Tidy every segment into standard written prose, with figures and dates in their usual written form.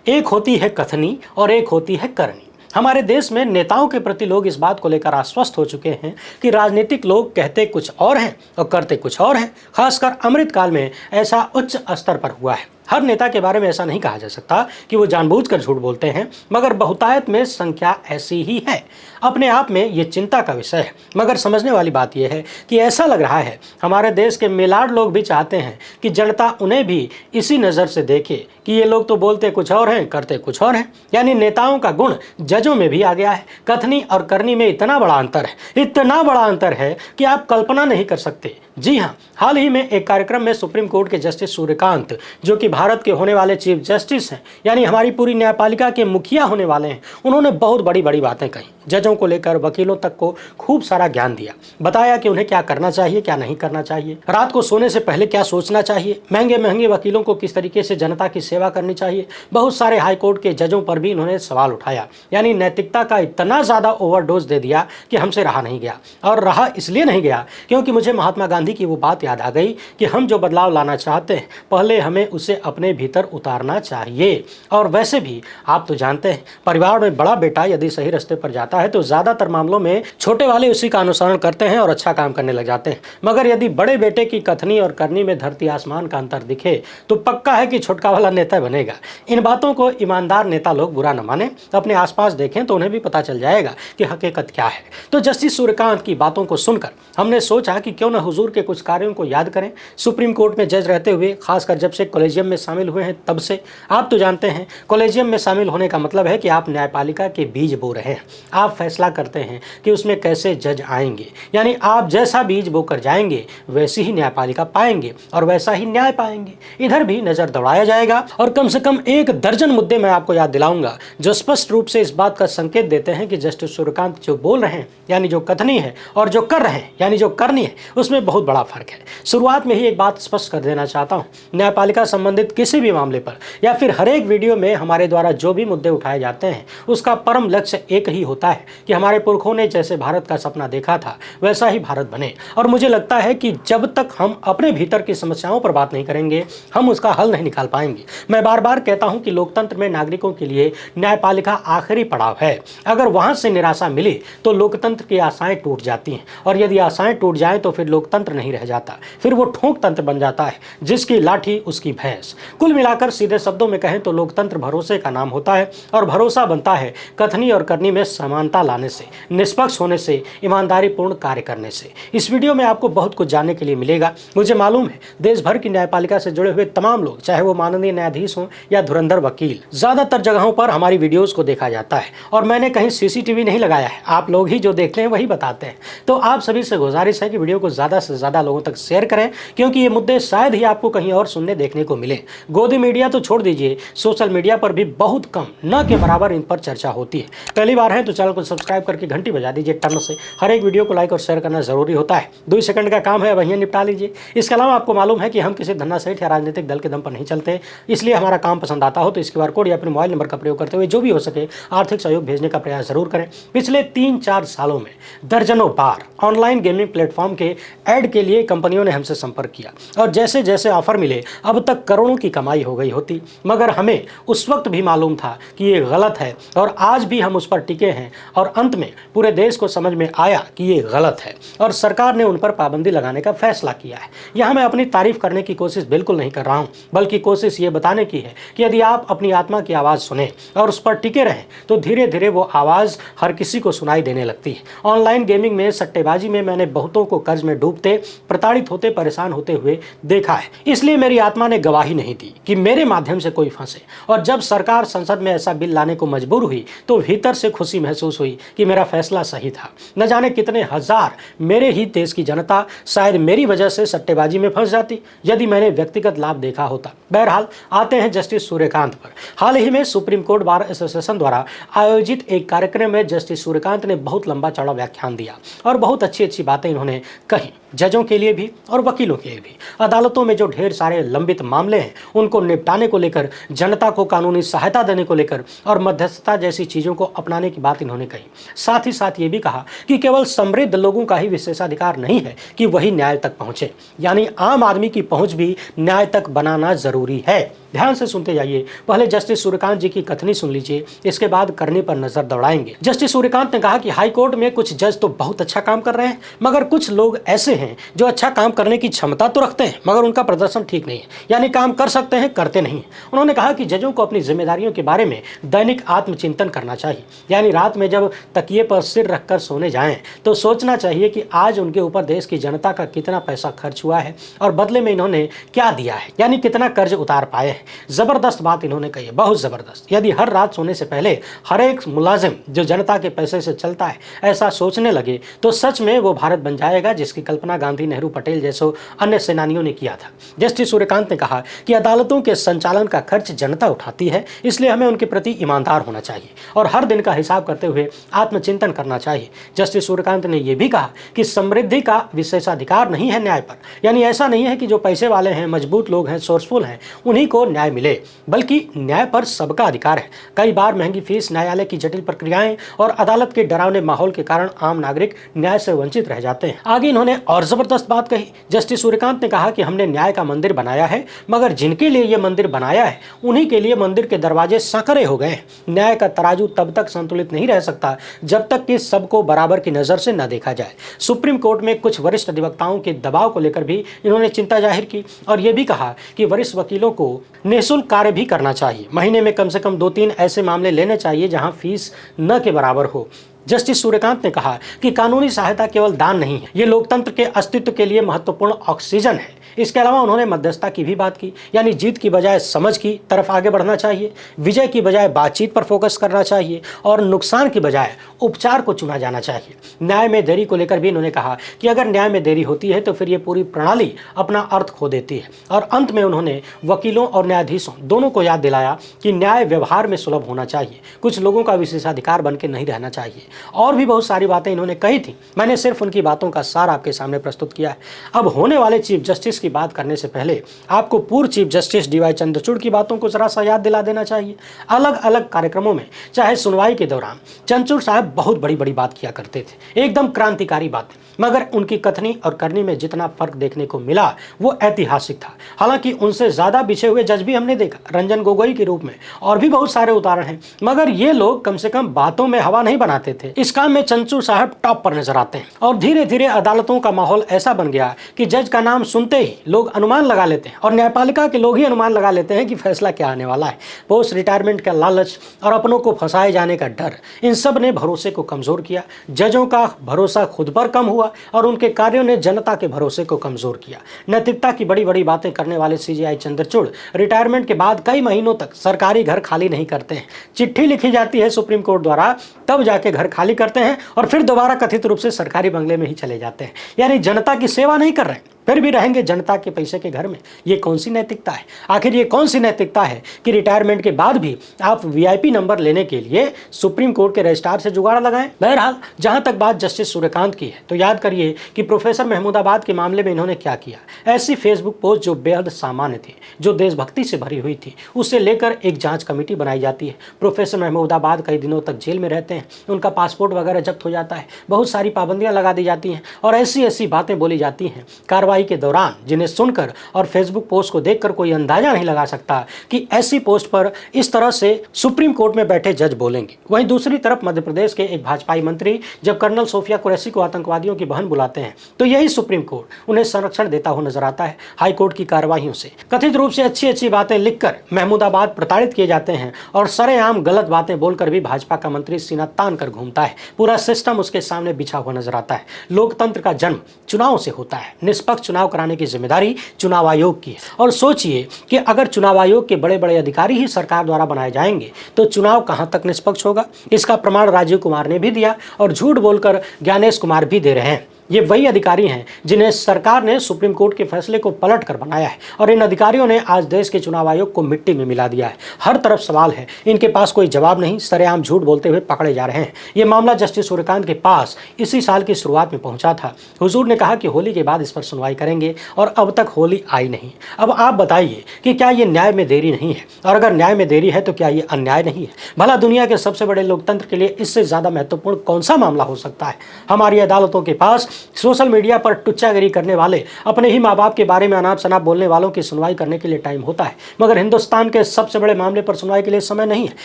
एक होती है कथनी और एक होती है करनी। हमारे देश में नेताओं के प्रति लोग इस बात को लेकर आश्वस्त हो चुके हैं कि राजनीतिक लोग कहते कुछ और हैं और करते कुछ और हैं। खासकर अमृतकाल में ऐसा उच्च स्तर पर हुआ है। हर नेता के बारे में ऐसा नहीं कहा जा सकता कि वो जानबूझकर झूठ बोलते हैं, मगर बहुतायत में संख्या ऐसी ही है। अपने आप में ये चिंता का विषय है, मगर समझने वाली बात यह है कि ऐसा लग रहा है हमारे देश के मिलाड लोग भी चाहते हैं कि जनता उन्हें भी इसी नज़र से देखे कि ये लोग तो बोलते कुछ और हैं, करते कुछ और हैं। यानी नेताओं का गुण जजों में भी आ गया है। कथनी और करनी में इतना बड़ा अंतर है, इतना बड़ा अंतर है कि आप कल्पना नहीं कर सकते। जी हाँ, हाल ही में एक कार्यक्रम में सुप्रीम कोर्ट के जस्टिस सूर्यकांत, जो कि भारत के होने वाले चीफ जस्टिस हैं, यानी हमारी पूरी न्यायपालिका के मुखिया होने वाले हैं, उन्होंने बहुत बड़ी बड़ी बातें कही। जजों को लेकर, वकीलों तक को खूब सारा ज्ञान दिया, बताया कि उन्हें क्या करना चाहिए, क्या नहीं करना चाहिए, रात को सोने से पहले क्या सोचना चाहिए, महंगे महंगे वकीलों को किस तरीके से जनता की सेवा करनी चाहिए। बहुत सारे हाईकोर्ट के जजों पर भी इन्होंने सवाल उठाया। यानी नैतिकता का इतना ज़्यादा ओवरडोज दे दिया कि हमसे रहा नहीं गया। और रहा इसलिए नहीं गया क्योंकि मुझे महात्मा गांधी की वो बात याद आ गई कि हम जो बदलाव लाना चाहते हैं, पहले हमें उसे अपने भीतर उतारना चाहिए। और वैसे भी आप तो जानते हैं, परिवार में बड़ा बेटा यदि सही रास्ते पर जाता है तो ज़्यादातर मामलों में छोटे वाले उसी का अनुसरण करते हैं और अच्छा काम करने लग जाते हैं। मगर यदि बड़े बेटे की कथनी और करनी में धरती आसमान का अंतर दिखे तो पक्का है कि छोटका वाला नेता बनेगा। इन बातों को ईमानदार नेता लोग बुरा न माने, अपने आसपास देखें तो उन्हें भी पता चल जाएगा कि हकीकत क्या है। तो जस्टिस सूर्यकांत की बातों को सुनकर हमने सोचा कि क्यों न हुजूर के कुछ कार्यों को याद करें। सुप्रीम कोर्ट में जज रहते हुए, खासकर जब से कॉलेजियम में शामिल हुए हैं तब से, आप तो जानते हैं कॉलेजियम में शामिल होने का मतलब है कि आप न्यायपालिका के बीज बो रहे हैं। आप फैसला करते हैं कि उसमें कैसे जज आएंगे। यानी आप जैसा बीज बोकर जाएंगे वैसी ही न्यायपालिका पाएंगे और वैसा ही न्याय पाएंगे। इधर भी नजर दौड़ाया जाएगा और कम से कम 1 दर्जन मुद्दे मैं आपको याद दिलाऊंगा जो स्पष्ट रूप से इस बात का संकेत देते हैं कि जस्टिस सूर्यकांत जो बोल रहे हैं, यानी जो कथनी है, और जो कर रहे हैं, यानी जो करनी है, उसमें बहुत बड़ा फर्क है। शुरुआत में ही एक बात स्पष्ट कर देना चाहता हूं, न्यायपालिका संबंधित किसी भी मामले पर या फिर हर एक वीडियो में हमारे द्वारा जो भी मुद्दे उठाए जाते हैं, उसका परम लक्ष्य एक ही होता है कि हमारे पुरखों ने जैसे भारत का सपना देखा था वैसा ही भारत बने। और मुझे लगता है कि जब तक हम अपने भीतर की समस्याओं पर बात नहीं करेंगे, हम उसका हल नहीं निकाल पाएंगे। मैं बार बार कहता हूं कि लोकतंत्र में नागरिकों के लिए न्यायपालिका आखिरी पड़ाव है। अगर वहां से निराशा मिले तो लोकतंत्र की आशाएं टूट जाती हैं, और यदि आशाएं टूट जाएं तो फिर लोकतंत्र नहीं रह जाता, फिर वो ठोक तंत्र बन जाता है, जिसकी लाठी उसकी भैंस। कुल मिलाकर सीधे शब्दों में कहें तो लोकतंत्र भरोसे का नाम होता है, और भरोसा बनता है कथनी और करनी में समानता लाने से, निष्पक्ष होने से, ईमानदारी पूर्ण कार्य करने से। इस वीडियो में आपको बहुत कुछ जानने के लिए मिलेगा। मुझे मालूम है देश भर की न्यायपालिका से जुड़े हुए तमाम लोग, चाहे वो माननीय न्यायाधीश हों या धुरंधर वकील, ज्यादातर जगहों पर हमारी वीडियोस को देखा जाता है और मैंने कहीं सीसीटीवी नहीं लगाया है। आप लोग ही जो देखते हैं वही बताते हैं। तो आप सभी से गुजारिश है कि वीडियो को ज्यादा से ज्यादा लोगों तक शेयर करें, क्योंकि ये मुद्दे शायद ही आपको कहीं और सुनने देखने को मिले। गोदी मीडिया तो छोड़ दीजिए, सोशल मीडिया पर भी बहुत कम, न के बराबर इन पर चर्चा होती है। पहली बार है तो चैनल को सब्सक्राइब करके घंटी बजा दीजिए टर्न से। हर एक वीडियो को लाइक और शेयर करना जरूरी होता है। 2 सेकंड का काम है, वहीं निपटा लीजिए। इसके अलावा आपको मालूम है कि हम किसी धन्ना सेठ या राजनीतिक दल के दम पर नहीं चलते, इसलिए हमारा काम पसंद आता हो तो इस QR कोड या फिर मोबाइल नंबर का प्रयोग करते हुए जो भी हो सके आर्थिक सहयोग भेजने का प्रयास जरूर करें। पिछले 3-4 सालों में दर्जनों बार ऑनलाइन गेमिंग प्लेटफॉर्म के ऐड के लिए कंपनियों ने हमसे संपर्क किया, और जैसे जैसे ऑफर मिले अब तक करोड़ों की कमाई हो गई होती। मगर हमें उस वक्त भी मालूम था कि ये गलत है, और आज भी हम उस पर टिके हैं। और अंत में पूरे देश को समझ में आया कि ये गलत है, और सरकार ने उन पर पाबंदी लगाने का फैसला किया है। यहाँ मैं अपनी तारीफ करने की कोशिश बिल्कुल नहीं कर रहा हूँ, बल्कि कोशिश ये बताने की है कि यदि आप अपनी आत्मा की आवाज़ सुने और उस पर टिके रहें तो धीरे धीरे वो आवाज़ हर किसी को सुनाई देने लगती है। ऑनलाइन गेमिंग में, सट्टेबाजी में मैंने बहुतों को कर्ज में डूबते, प्रताड़ित होते, परेशान होते हुए देखा है। इसलिए मेरी आत्मा ने गवाही नहीं दी कि मेरे माध्यम से कोई फंसे। और जब सरकार संसद में ऐसा बिल लाने को मजबूर हुई तो भीतर से खुशी महसूस हुई कि मेरा फैसला सही था। न जाने कितने हजार मेरे ही देश की जनता शायद मेरी वजह से सट्टेबाजी में फंस जाती यदि मैंने व्यक्तिगत लाभ देखा होता। बहरहाल आते हैं जस्टिस सूर्यकांत पर। हाल ही में सुप्रीम कोर्ट बार एसोसिएशन द्वारा आयोजित एक कार्यक्रम में जस्टिस सूर्यकांत ने बहुत लंबा चौड़ा व्याख्यान दिया और बहुत अच्छी अच्छी बातें इन्होंने कही, जजों के लिए भी और वकीलों के लिए भी। अदालतों में जो ढेर सारे लंबित मामले हैं उनको निपटाने को लेकर, जनता को कानूनी सहायता देने को लेकर और मध्यस्थता जैसी चीज़ों को अपनाने की बात इन्होंने कही। साथ ही साथ ये भी कहा कि केवल समृद्ध लोगों का ही विशेषाधिकार नहीं है कि वही न्याय तक पहुँचे, यानी आम आदमी की पहुँच भी न्याय तक बनाना जरूरी है। ध्यान से सुनते जाइए। पहले जस्टिस सूर्यकांत जी की कथनी सुन लीजिए, इसके बाद करनी पर नजर दौड़ाएंगे। जस्टिस सूर्यकांत ने कहा कि हाईकोर्ट में कुछ जज तो बहुत अच्छा काम कर रहे हैं, मगर कुछ लोग ऐसे हैं जो अच्छा काम करने की क्षमता तो रखते हैं मगर उनका प्रदर्शन ठीक नहीं है, यानी काम कर सकते हैं करते नहीं है। उन्होंने कहा कि जजों को अपनी जिम्मेदारियों के बारे में दैनिक आत्मचिंतन करना चाहिए, यानी रात में जब तकिए पर सिर रखकर सोने जाएं तो सोचना चाहिए कि आज उनके ऊपर देश की जनता का कितना पैसा खर्च हुआ है और बदले में इन्होंने क्या दिया है, यानी कितना कर्ज उतार पाए हैं। जबरदस्त बात इन्होंने कही है, बहुत जबरदस्त। यदि हर रात सोने से पहले हर एक मुलाजिम जो जनता के पैसे से चलता है ऐसा सोचने लगे तो सच में वो भारत बन जाएगा जिसकी कल्पना गांधी, नेहरू, पटेल जैसो अन्य सेनानियों ने किया था। जस्टिस सूर्यकांत ने कहा कि अदालतों के संचालन का खर्च जनता उठाती है, इसलिए हमें उनके प्रति ईमानदार होना चाहिए और हर दिन का हिसाब करते हुए आत्मचिंतन करना चाहिए। जस्टिस सूर्यकांत ने यह भी कहा कि समृद्धि का विशेषाधिकार नहीं है न्याय पर, यानी ऐसा नहीं है कि जो पैसे वाले हैं, मजबूत लोग हैं, सोर्सफुल हैं, उन्हीं को न्याय मिले, बल्कि न्याय पर सबका अधिकार है। कई बार महंगी फीस, न्यायालय की जटिल प्रक्रियाएं और अदालत के डरावने माहौल के कारण आम नागरिक न्याय से वंचित रह जाते हैं। आगे इन्होंने और जबरदस्त बात कही। जस्टिस सूर्यकांत ने कहा कि हमने न्याय का मंदिर बनाया है, मगर जिनके लिए यह मंदिर बनाया है उन्हीं के लिए मंदिर के दरवाजे संकरे हो गए। न्याय का तराजू तब तक संतुलित नहीं रह सकता जब तक कि सबको बराबर की नजर से न देखा जाए। सुप्रीम कोर्ट में कुछ वरिष्ठ अधिवक्ताओं के दबाव को लेकर भी इन्होंने चिंता जाहिर की और यह भी कहा कि वरिष्ठ वकीलों को निःशुल्क कार्य भी करना चाहिए। महीने में कम से कम 2-3 ऐसे मामले लेने चाहिए जहां फीस न के बराबर हो। जस्टिस सूर्यकांत ने कहा कि कानूनी सहायता केवल दान नहीं है, ये लोकतंत्र के अस्तित्व के लिए महत्वपूर्ण ऑक्सीजन है। इसके अलावा उन्होंने मध्यस्थता की भी बात की, यानी जीत की बजाय समझ की तरफ आगे बढ़ना चाहिए, विजय की बजाय बातचीत पर फोकस करना चाहिए और नुकसान की बजाय उपचार को चुना जाना चाहिए। न्याय में देरी को लेकर भी इन्होंने कहा कि अगर न्याय में देरी होती है तो फिर ये पूरी प्रणाली अपना अर्थ खो देती है। और अंत में उन्होंने वकीलों और न्यायाधीशों दोनों को याद दिलाया कि न्याय व्यवहार में सुलभ होना चाहिए, कुछ लोगों का विशेषाधिकार बन के नहीं रहना चाहिए। और भी बहुत सारी बातें इन्होंने कही थी, मैंने सिर्फ उनकी बातों का सार आपके सामने प्रस्तुत किया है। अब होने वाले चीफ जस्टिस की बात करने से पहले आपको पूर्व चीफ जस्टिस डीवाई चंद्रचूड़ की बातों को जरा सा याद दिला देना चाहिए। अलग अलग कार्यक्रमों में चाहे सुनवाई के दौरान चंद्रचूड़ साहब बहुत बड़ी बड़ी बात किया करते थे, एकदम क्रांतिकारी बातें, मगर उनकी कथनी और करनी में जितना फर्क देखने को मिला वो ऐतिहासिक था। हालांकि उनसे ज्यादा बिछे हुए जज भी हमने देखा, रंजन गोगोई के रूप में, और भी बहुत सारे उदाहरण हैं, मगर ये लोग कम से कम बातों में हवा नहीं बनाते थे। इस काम में चंद्रचूड़ साहब टॉप पर नजर आते हैं और धीरे धीरे अदालतों का माहौल ऐसा बन गया कि जज का नाम सुनते ही लोग अनुमान लगा लेते हैं और न्यायपालिका के लोग ही अनुमान लगा लेते हैं कि फैसला क्या आने वाला है। पोस्ट रिटायरमेंट का लालच और अपनों को फंसाए जाने का डर, इन सब ने भरोसे को कमजोर किया। जजों का भरोसा खुद पर कम हुआ और उनके कार्यों ने जनता के भरोसे को कमजोर किया। नैतिकता की बड़ी बड़ी बातें करने वाले सीजेआई चंद्रचूड़ रिटायरमेंट के बाद कई महीनों तक सरकारी घर खाली नहीं करते हैं। चिट्ठी लिखी जाती है सुप्रीम कोर्ट द्वारा, तब जाके घर खाली करते हैं और फिर दोबारा कथित रूप से सरकारी बंगले में ही चले जाते हैं, यानी जनता की सेवा नहीं कर रहे, फिर भी रहेंगे जनता के पैसे के घर में। ये कौन सी नैतिकता है? आखिर ये कौन सी नैतिकता है कि रिटायरमेंट के बाद भी आप वीआईपी नंबर लेने के लिए सुप्रीम कोर्ट के रजिस्ट्रार से जुगाड़ लगाएं? बहरहाल, जहां तक बात जस्टिस सूर्यकांत की है तो याद करिए कि प्रोफेसर महमूदाबाद के मामले में इन्होंने क्या किया। ऐसी फेसबुक पोस्ट जो बेहद सामान्य थी, जो देशभक्ति से भरी हुई थी, उसे लेकर एक जांच कमेटी बनाई जाती है। प्रोफेसर महमूदाबाद कई दिनों तक जेल में रहते हैं, उनका पासपोर्ट वगैरह जब्त हो जाता है, बहुत सारी पाबंदियां लगा दी जाती हैं और ऐसी ऐसी बातें बोली जाती हैं कार्रवाई के दौरान जिन्हें सुनकर और फेसबुक पोस्ट को देखकर कोई अंदाजा नहीं लगा सकता कि ऐसी पोस्ट पर इस तरह से सुप्रीम कोर्ट में बैठे जज बोलेंगे। वहीं दूसरी तरफ मध्य प्रदेश के एक भाजपाई मंत्री जब कर्नल सोफिया कुरैशी को आतंकवादियों की बहन बुलाते हैं तो यही सुप्रीम कोर्ट उन्हें संरक्षण देता हुआ नजर आता है। हाईकोर्ट की कार्रवाइयों से कथित रूप से अच्छी अच्छी बातें लिखकर महमूदाबाद प्रताड़ित किए जाते हैं और सरेआम गलत बातें बोलकर भी भाजपा का मंत्री सीना तान कर घूमता है। पूरा सिस्टम उसके सामने बिछा हुआ नजर आता है। लोकतंत्र का जन्म चुनाव से होता है। निष्पक्ष चुनाव कराने की जिम्मेदारी चुनाव आयोग की है और सोचिए कि अगर चुनाव आयोग के बड़े बड़े अधिकारी ही सरकार द्वारा बनाए जाएंगे तो चुनाव कहां तक निष्पक्ष होगा। इसका प्रमाण राजीव कुमार ने भी दिया और झूठ बोलकर ज्ञानेश कुमार भी दे रहे हैं। ये वही अधिकारी हैं जिन्हें सरकार ने सुप्रीम कोर्ट के फैसले को पलट कर बनाया है और इन अधिकारियों ने आज देश के चुनाव आयोग को मिट्टी में मिला दिया है। हर तरफ सवाल है, इनके पास कोई जवाब नहीं, सरेआम झूठ बोलते हुए पकड़े जा रहे हैं। ये मामला जस्टिस सूर्यकांत के पास इसी साल की शुरुआत में पहुंचा था। हुजूर ने कहा कि होली के बाद इस पर सुनवाई करेंगे और अब तक होली आई नहीं। अब आप बताइए कि क्या ये न्याय में देरी नहीं है, और अगर न्याय में देरी है तो क्या ये अन्याय नहीं है? भला दुनिया के सबसे बड़े लोकतंत्र के लिए इससे ज्यादा महत्वपूर्ण कौन सा मामला हो सकता है? हमारी अदालतों के पास सोशल मीडिया पर टुच्चागिरी करने वाले, अपने ही माँ बाप के बारे में अनाप शनाप बोलने वालों की सुनवाई करने के लिए टाइम होता है, मगर हिंदुस्तान के सबसे बड़े मामले पर सुनवाई के लिए समय नहीं है।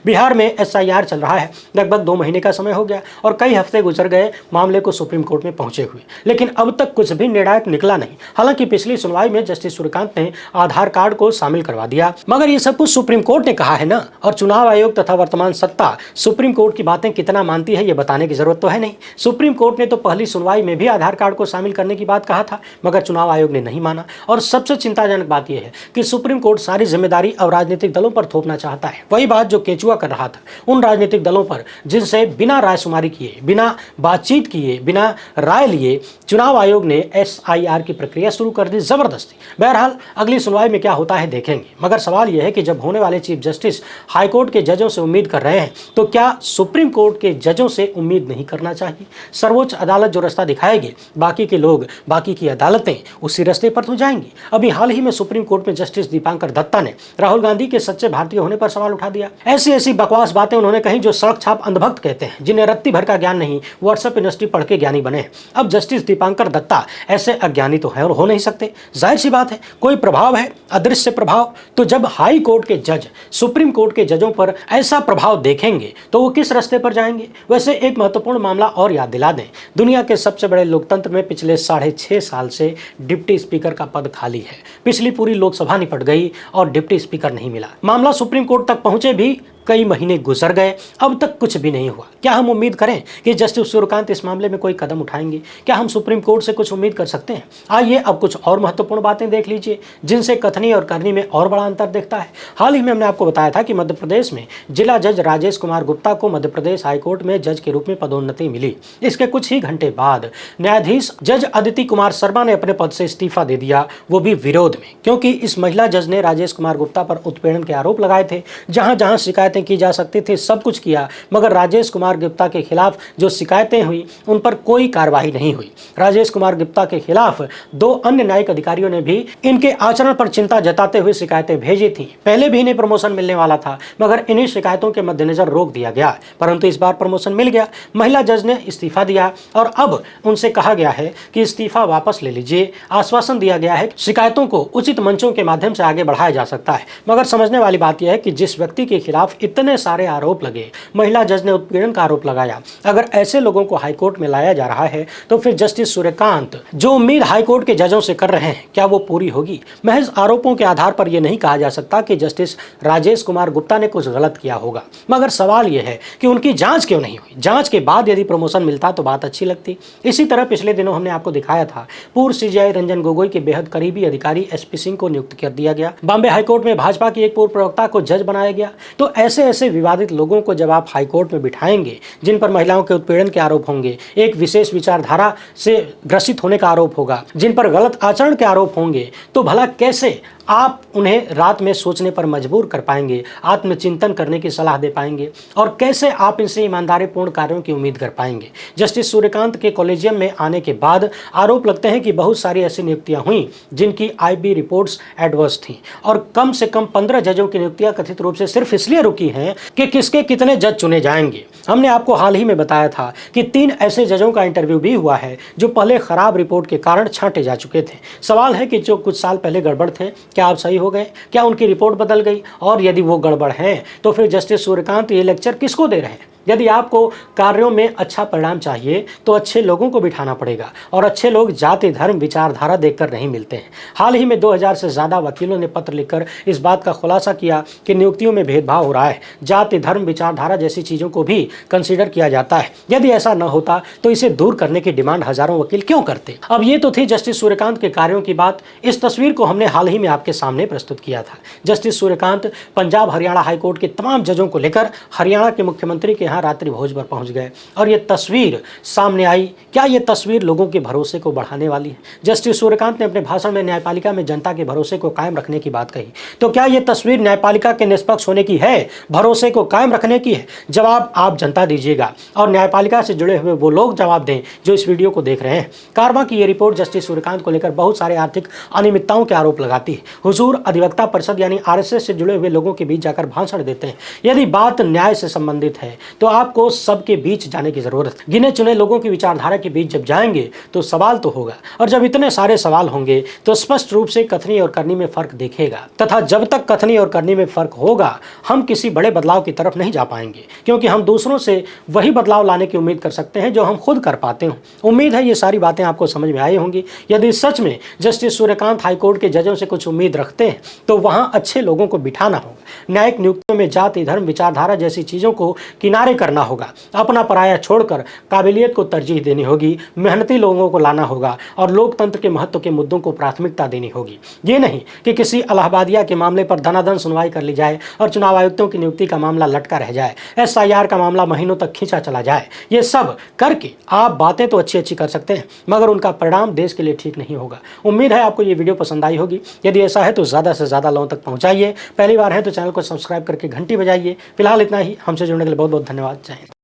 बिहार में SIR चल रहा है, लगभग 2 महीने का समय हो गया और कई हफ्ते गुजर गए मामले को सुप्रीम कोर्ट में पहुंचे हुए, लेकिन अब तक कुछ भी निर्णायक निकला नहीं। हालांकि पिछली सुनवाई में जस्टिस सूर्यकांत ने आधार कार्ड को शामिल करवा दिया, मगर ये सब कुछ सुप्रीम कोर्ट ने कहा है ना, और चुनाव आयोग तथा वर्तमान सत्ता सुप्रीम कोर्ट की बातें कितना मानती है ये बताने की जरूरत तो है नहीं। सुप्रीम कोर्ट ने तो पहली सुनवाई में भी आधार कार्ड को शामिल करने की बात कहा था, मगर चुनाव आयोग ने नहीं माना। और सबसे चिंताजनक बात यह है कि सुप्रीम कोर्ट सारी जिम्मेदारी अब राजनीतिक दलों पर थोपना चाहता है। वही बात जो केचुआ कर रहा था उन राजनीतिक दलों पर जिनसे बिना रायशुमारी किए, बिना बातचीत किए, बिना राय लिए चुनाव आयोग ने SIR की प्रक्रिया शुरू कर दी जबरदस्ती। बहरहाल अगली सुनवाई में क्या होता है देखेंगे, मगर सवाल यह है कि जब होने वाले चीफ जस्टिस हाईकोर्ट के जजों से उम्मीद कर रहे हैं तो क्या सुप्रीम कोर्ट के जजों से उम्मीद नहीं करना चाहिए? सर्वोच्च अदालत जो रास्ता दिखाएगी, बाकी के लोग, बाकी की अदालतें उसी रास्ते पर तो जाएंगी। अभी हाल ही में सुप्रीम कोर्ट में जस्टिस दीपांकर दत्ता ने राहुल गांधी के सच्चे भारतीय होने पर सवाल उठा दिया। ऐसी ऐसी बकवास बातें उन्होंने कही जो सड़क छाप अंधभक्त कहते हैं, जिन्हें रत्ती भर का ज्ञान नहीं, व्हाट्सएप यूनिवर्सिटी पढ़ के ज्ञानी बने हैं। अब जस्टिस दीपांकर दत्ता ऐसे अज्ञानी तो है और हो नहीं सकते। जाहिर सी बात है, कोई प्रभाव है, अदृश्य प्रभाव। तो जब हाई कोर्ट के जज सुप्रीम कोर्ट के जजों पर ऐसा प्रभाव देखेंगे तो वो किस रास्ते पर जाएंगे? वैसे एक महत्वपूर्ण मामला और याद दिला दें, दुनिया के सबसे बड़े लोकतंत्र में पिछले 6.5 साल से डिप्टी स्पीकर का पद खाली है। पिछली पूरी लोकसभा निपट गई और डिप्टी स्पीकर नहीं मिला। मामला सुप्रीम कोर्ट तक पहुंचे भी कई महीने गुजर गए, अब तक कुछ भी नहीं हुआ। क्या हम उम्मीद करें कि जस्टिस सूर्यकांत इस मामले में कोई कदम उठाएंगे? क्या हम सुप्रीम कोर्ट से कुछ उम्मीद कर सकते हैं? आइए अब कुछ और महत्वपूर्ण बातें देख लीजिए जिनसे कथनी और करनी में और बड़ा अंतर दिखता है। हाल ही में हमने आपको बताया था कि मध्य प्रदेश में जिला जज राजेश कुमार गुप्ता को मध्य प्रदेश हाईकोर्ट में जज के रूप में पदोन्नति मिली। इसके कुछ ही घंटे बाद न्यायाधीश जज अदिति कुमार शर्मा ने अपने पद से इस्तीफा दे दिया, वो भी विरोध में, क्योंकि इस महिला जज ने राजेश कुमार गुप्ता पर उत्पीड़न के आरोप लगाए थे। जहां जहां शिकायतें की जा सकती थी सब कुछ किया, मगर राजेश कुमार गुप्ता के खिलाफ जो शिकायतें हुई उन पर कोई कार्रवाई नहीं हुई। राजेश कुमार गुप्ता के खिलाफ 2 अन्य न्यायिक अधिकारियों ने भी इनके आचरण पर चिंता जताते हुए शिकायतें भेजी थी। पहले भी इन्हें प्रमोशन मिलने वाला था, मगर इन्हीं शिकायतों के मद्देनजर रोक दिया गया, परंतु इस बार प्रमोशन मिल गया। महिला जज ने इस्तीफा दिया और अब उनसे कहा गया है कि इस्तीफा वापस ले लीजिए। आश्वासन दिया गया है शिकायतों को उचित मंचों के माध्यम से आगे बढ़ाया जा सकता है। मगर समझने वाली बात यह है कि जिस व्यक्ति के खिलाफ इतने सारे आरोप लगे, महिला जज ने उत्पीड़न का आरोप लगाया, अगर ऐसे लोगों को हाईकोर्ट में लाया जा रहा है तो फिर जस्टिस सूर्यकांत जो उम्मीद हाईकोर्ट के जजों से कर रहे हैं क्या वो पूरी होगी? महज आरोपों के आधार पर यह नहीं कहा जा सकता कि जस्टिस राजेश कुमार गुप्ता ने कुछ गलत किया होगा, मगर सवाल यह है कि उनकी जांच क्यों नहीं हुई? जांच के बाद यदि प्रमोशन मिलता तो बात अच्छी लगती। इसी तरह पिछले दिनों हमने आपको दिखाया था पूर्व CJI रंजन गोगोई के बेहद करीबी अधिकारी SP सिंह को नियुक्त कर दिया गया। बॉम्बे हाईकोर्ट में भाजपा की एक पूर्व प्रवक्ता को जज बनाया गया। तो ऐसे विवादित लोगों को जब आप हाईकोर्ट में बिठाएंगे जिन पर महिलाओं के उत्पीड़न के आरोप होंगे, एक विशेष विचारधारा से ग्रसित होने का आरोप होगा, जिन पर गलत आचरण के आरोप होंगे, तो भला कैसे आप उन्हें रात में सोचने पर मजबूर कर पाएंगे, आत्मचिंतन करने की सलाह दे पाएंगे, और कैसे आप इनसे ईमानदारीपूर्ण कार्यों की उम्मीद कर पाएंगे? जस्टिस सूर्यकांत के कॉलेजियम में आने के बाद आरोप लगते हैं कि बहुत सारी ऐसी नियुक्तियां हुई जिनकी IB रिपोर्ट्स एडवर्स थी, और कम से कम 15 जजों की नियुक्तियां कथित रूप से सिर्फ इसलिए रुकी हैं कि किसके कितने जज चुने जाएंगे। हमने आपको हाल ही में बताया था कि 3 ऐसे जजों का इंटरव्यू भी हुआ है जो पहले खराब रिपोर्ट के कारण छांटे जा चुके थे। सवाल है कि जो कुछ साल पहले गड़बड़ थे क्या आप सही हो गए? क्या उनकी रिपोर्ट बदल गई? और यदि वो गड़बड़ है तो फिर जस्टिस सूर्यकांत ये लेक्चर किसको दे रहे हैं? यदि आपको कार्यों में अच्छा परिणाम चाहिए तो अच्छे लोगों को बिठाना पड़ेगा, और अच्छे लोग जाति धर्म विचारधारा देखकर नहीं मिलते हैं। हाल ही में 2000 से ज़्यादा वकीलों ने पत्र लिखकर इस बात का खुलासा किया कि नियुक्तियों में भेदभाव हो रहा है, जाति धर्म विचारधारा जैसी चीज़ों को भी कंसिडर किया जाता है। यदि ऐसा न होता तो इसे दूर करने की डिमांड हजारों वकील क्यों करते? अब ये तो थी जस्टिस सूर्यकांत के कार्यों की बात। इस तस्वीर को हमने हाल ही में आपके सामने प्रस्तुत किया था। जस्टिस सूर्यकांत पंजाब हरियाणा हाईकोर्ट के तमाम जजों को लेकर हरियाणा के मुख्यमंत्री के यहाँ रात्रि भोज पर पहुंच गए और ये तस्वीर सामने आई। क्या ये तस्वीर लोगों के भरोसे को बढ़ाने वाली है? जस्टिस सूर्यकांत ने अपने भाषण में न्यायपालिका में जनता के भरोसे को कायम रखने की बात कही, तो क्या ये तस्वीर न्यायपालिका के निष्पक्ष होने की है, भरोसे को कायम रखने की है? जवाब आप जनता दीजिएगा और न्यायपालिका से जुड़े हुए वो लोग जवाब दें जो इस वीडियो को देख रहे हैं। कारवां की ये रिपोर्ट जस्टिस सूर्यकांत को लेकर बहुत सारे आर्थिक अनियमितताओं के आरोप लगाती है। हुजूर अधिवक्ता परिषद यानी RSS से जुड़े हुए लोगों के बीच जाकर भाषण देते हैं। यदि बात न्याय से संबंधित है तो तो आपको सबके बीच जाने की जरूरत है। गिने चुने लोगों की विचारधारा के बीच जब जाएंगे तो सवाल तो होगा, और जब इतने सारे सवाल होंगे तो स्पष्ट रूप से कथनी और करनी में फर्क दिखेगा, तथा जब तक कथनी और करनी में फर्क होगा हम किसी बड़े बदलाव की तरफ नहीं जा पाएंगे, क्योंकि हम दूसरों से वही बदलाव लाने की उम्मीद कर सकते हैं जो हम खुद कर पाते हो। उम्मीद है ये सारी बातें आपको समझ में आई होंगी। यदि सच में जस्टिस सूर्यकांत हाईकोर्ट के जजों से कुछ उम्मीद रखते हैं तो वहां अच्छे लोगों को बिठाना होगा, न्यायिक नियुक्तियों में जाति धर्म विचारधारा जैसी चीजों को किनारे करना होगा, अपना पराया छोड़कर काबिलियत को तरजीह देनी होगी, मेहनती लोगों को लाना होगा और लोकतंत्र के महत्व के मुद्दों को प्राथमिकता देनी होगी। ये नहीं कि किसी इलाहाबादिया के मामले पर धनाधन सुनवाई कर ली जाए और चुनाव आयुक्तों की नियुक्ति का मामला लटका रह जाए, SIR का मामला महीनों तक खींचा चला जाए। ये सब करके आप बातें तो अच्छी अच्छी कर सकते हैं, मगर उनका परिणाम देश के लिए ठीक नहीं होगा। उम्मीद है आपको ये वीडियो पसंद आई होगी। यदि ऐसा है तो ज़्यादा से ज़्यादा लोगों तक पहुंचाइए। पहली बार है तो चैनल को सब्सक्राइब करके घंटी बजाइए। फिलहाल इतना ही। हमसे जुड़ने के लिए बहुत बहुत धन्यवाद। जय हिंद।